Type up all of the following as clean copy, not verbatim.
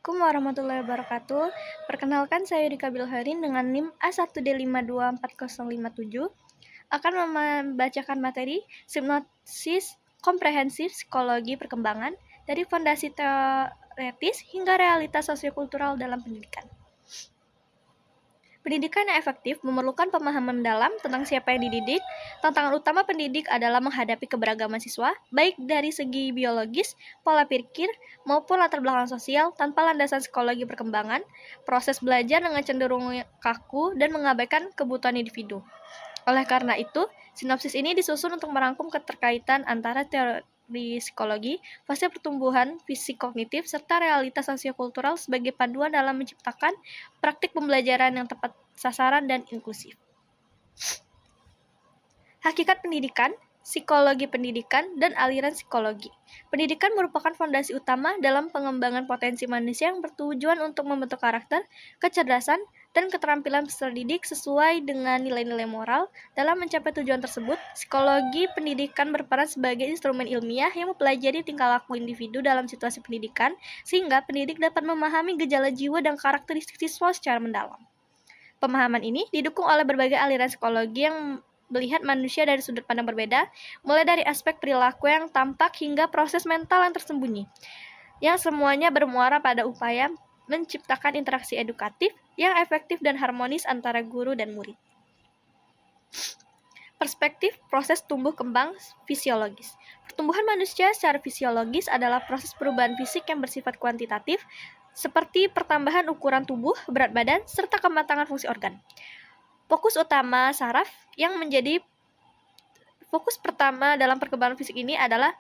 Assalamualaikum warahmatullahi wabarakatuh. Perkenalkan, saya Yudika Bilharin dengan NIM A1D5240057 akan membacakan materi Hipnosis Komprehensif Psikologi Perkembangan dari fondasi teoretis hingga realitas sosiokultural dalam pendidikan. Pendidikan yang efektif memerlukan pemahaman mendalam tentang siapa yang dididik. Tantangan utama pendidik adalah menghadapi keberagaman siswa, baik dari segi biologis, pola pikir, maupun latar belakang sosial tanpa landasan psikologi perkembangan. Proses belajar dengan cenderung kaku dan mengabaikan kebutuhan individu. Oleh karena itu, sinopsis ini disusun untuk merangkum keterkaitan antara teori psikologi, fase pertumbuhan fisik kognitif, serta realitas sosiokultural sebagai panduan dalam menciptakan praktik pembelajaran yang tepat sasaran dan inklusif. Hakikat pendidikan, psikologi pendidikan, dan aliran psikologi. Pendidikan merupakan fondasi utama dalam pengembangan potensi manusia yang bertujuan untuk membentuk karakter, kecerdasan, dan keterampilan peserta didik sesuai dengan nilai-nilai moral. Dalam mencapai tujuan tersebut, psikologi pendidikan berperan sebagai instrumen ilmiah yang mempelajari tingkah laku individu dalam situasi pendidikan, sehingga pendidik dapat memahami gejala jiwa dan karakteristik siswa secara mendalam. Pemahaman ini didukung oleh berbagai aliran psikologi yang melihat manusia dari sudut pandang berbeda, mulai dari aspek perilaku yang tampak hingga proses mental yang tersembunyi, yang semuanya bermuara pada upaya menciptakan interaksi edukatif yang efektif dan harmonis antara guru dan murid. Perspektif proses tumbuh kembang fisiologis. Pertumbuhan manusia secara fisiologis adalah proses perubahan fisik yang bersifat kuantitatif, seperti pertambahan ukuran tubuh, berat badan, serta kematangan fungsi organ. Fokus utama saraf yang menjadi fokus pertama dalam perkembangan fisik ini adalah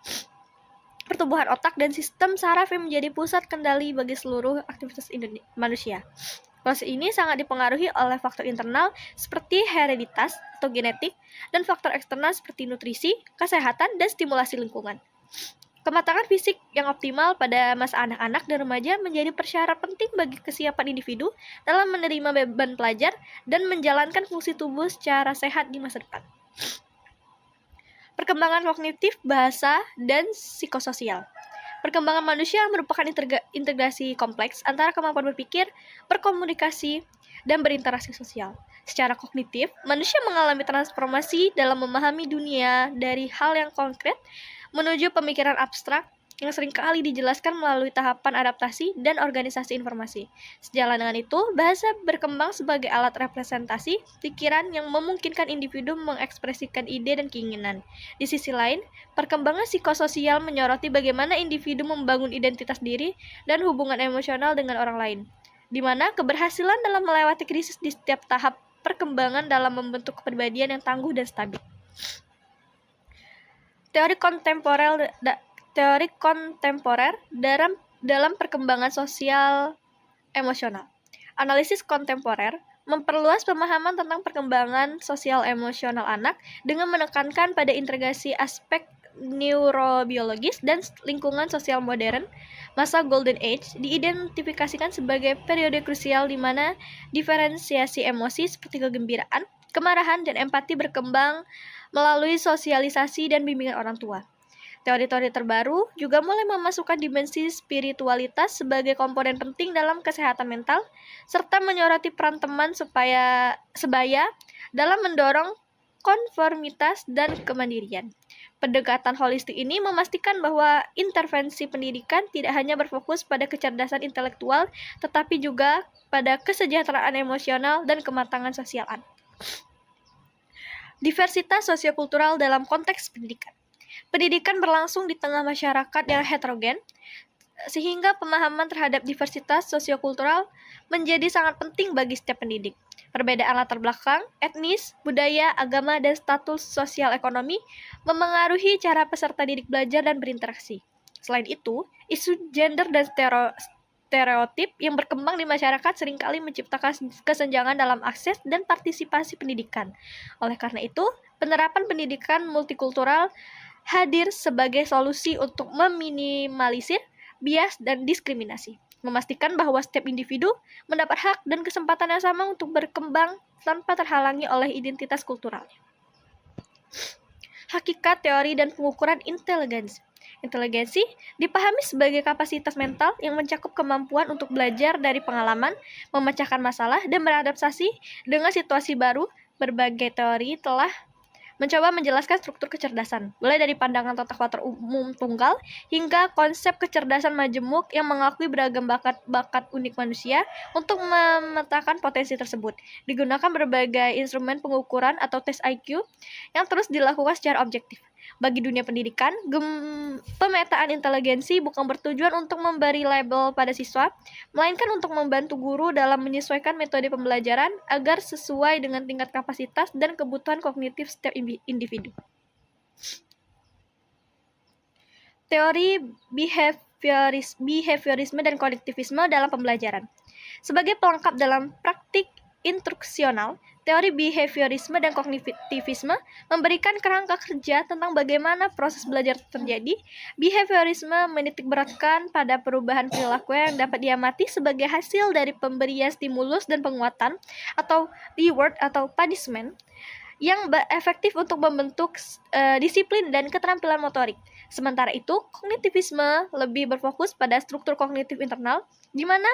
pertumbuhan otak dan sistem saraf yang menjadi pusat kendali bagi seluruh aktivitas manusia. Proses ini sangat dipengaruhi oleh faktor internal seperti hereditas atau genetik dan faktor eksternal seperti nutrisi, kesehatan, dan stimulasi lingkungan. Kematangan fisik yang optimal pada masa anak-anak dan remaja menjadi persyarat penting bagi kesiapan individu dalam menerima beban pelajar dan menjalankan fungsi tubuh secara sehat di masa depan. Perkembangan kognitif, bahasa, dan psikososial. Perkembangan manusia merupakan integrasi kompleks antara kemampuan berpikir, berkomunikasi, dan berinteraksi sosial. Secara kognitif, manusia mengalami transformasi dalam memahami dunia dari hal yang konkret menuju pemikiran abstrak yang seringkali dijelaskan melalui tahapan adaptasi dan organisasi informasi. Sejalan dengan itu, bahasa berkembang sebagai alat representasi pikiran yang memungkinkan individu mengekspresikan ide dan keinginan. Di sisi lain, perkembangan psikososial menyoroti bagaimana individu membangun identitas diri dan hubungan emosional dengan orang lain, di mana keberhasilan dalam melewati krisis di setiap tahap perkembangan dalam membentuk kepribadian yang tangguh dan stabil. Teori kontemporer dalam perkembangan sosial emosional. Analisis kontemporer memperluas pemahaman tentang perkembangan sosial emosional anak dengan menekankan pada integrasi aspek neurobiologis dan lingkungan sosial modern. Masa Golden Age diidentifikasikan sebagai periode krusial di mana diferensiasi emosi seperti kegembiraan, kemarahan, dan empati berkembang melalui sosialisasi dan bimbingan orang tua. Teori-teori terbaru juga mulai memasukkan dimensi spiritualitas sebagai komponen penting dalam kesehatan mental, serta menyoroti peran teman sebaya dalam mendorong konformitas dan kemandirian. Pendekatan holistik ini memastikan bahwa intervensi pendidikan tidak hanya berfokus pada kecerdasan intelektual, tetapi juga pada kesejahteraan emosional dan kematangan sosial anak. Diversitas sosiokultural dalam konteks pendidikan. Pendidikan berlangsung di tengah masyarakat yang heterogen, sehingga pemahaman terhadap diversitas sosiokultural menjadi sangat penting bagi setiap pendidik. Perbedaan latar belakang, etnis, budaya, agama, dan status sosial ekonomi memengaruhi cara peserta didik belajar dan berinteraksi. Selain itu, isu gender dan stereotip yang berkembang di masyarakat seringkali menciptakan kesenjangan dalam akses dan partisipasi pendidikan. Oleh karena itu, penerapan pendidikan multikultural hadir sebagai solusi untuk meminimalisir bias dan diskriminasi, memastikan bahwa setiap individu mendapat hak dan kesempatan yang sama untuk berkembang tanpa terhalangi oleh identitas kulturalnya. Hakikat, teori, dan pengukuran inteligensi. Inteligensi dipahami sebagai kapasitas mental yang mencakup kemampuan untuk belajar dari pengalaman, memecahkan masalah, dan beradaptasi dengan situasi baru. Berbagai teori telah mencoba menjelaskan struktur kecerdasan, mulai dari pandangan tata faktor umum tunggal hingga konsep kecerdasan majemuk yang mengakui beragam bakat unik manusia. Untuk memetakan potensi tersebut, digunakan berbagai instrumen pengukuran atau tes IQ yang terus dilakukan secara objektif. Bagi dunia pendidikan, pemetaan inteligensi bukan bertujuan untuk memberi label pada siswa, melainkan untuk membantu guru dalam menyesuaikan metode pembelajaran agar sesuai dengan tingkat kapasitas dan kebutuhan kognitif setiap individu. Teori behaviorisme dan kolektivisme dalam pembelajaran. Sebagai pelengkap dalam praktik instruksional, teori behaviorisme dan kognitivisme memberikan kerangka kerja tentang bagaimana proses belajar terjadi. Behaviorisme menitikberatkan pada perubahan perilaku yang dapat diamati sebagai hasil dari pemberian stimulus dan penguatan atau reward atau punishment yang efektif untuk membentuk disiplin dan keterampilan motorik. Sementara itu, kognitivisme lebih berfokus pada struktur kognitif internal, di mana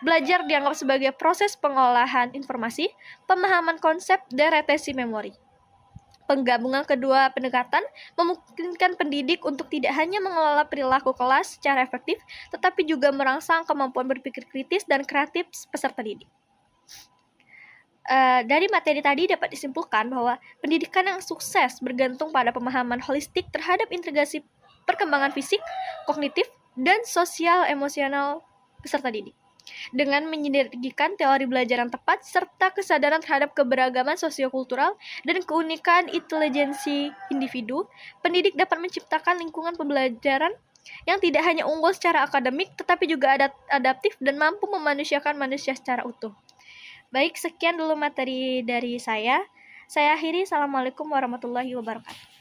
belajar dianggap sebagai proses pengolahan informasi, pemahaman konsep, dan retensi memori. Penggabungan kedua pendekatan memungkinkan pendidik untuk tidak hanya mengelola perilaku kelas secara efektif, tetapi juga merangsang kemampuan berpikir kritis dan kreatif peserta didik. Dari materi tadi dapat disimpulkan bahwa pendidikan yang sukses bergantung pada pemahaman holistik terhadap integrasi perkembangan fisik, kognitif, dan sosial emosional peserta didik. Dengan menyinergikan teori belajar yang tepat serta kesadaran terhadap keberagaman sosiokultural dan keunikan intelijensi individu, pendidik dapat menciptakan lingkungan pembelajaran yang tidak hanya unggul secara akademik tetapi juga adaptif dan mampu memanusiakan manusia secara utuh. Baik, sekian dulu materi dari saya. Saya akhiri. Assalamualaikum warahmatullahi wabarakatuh.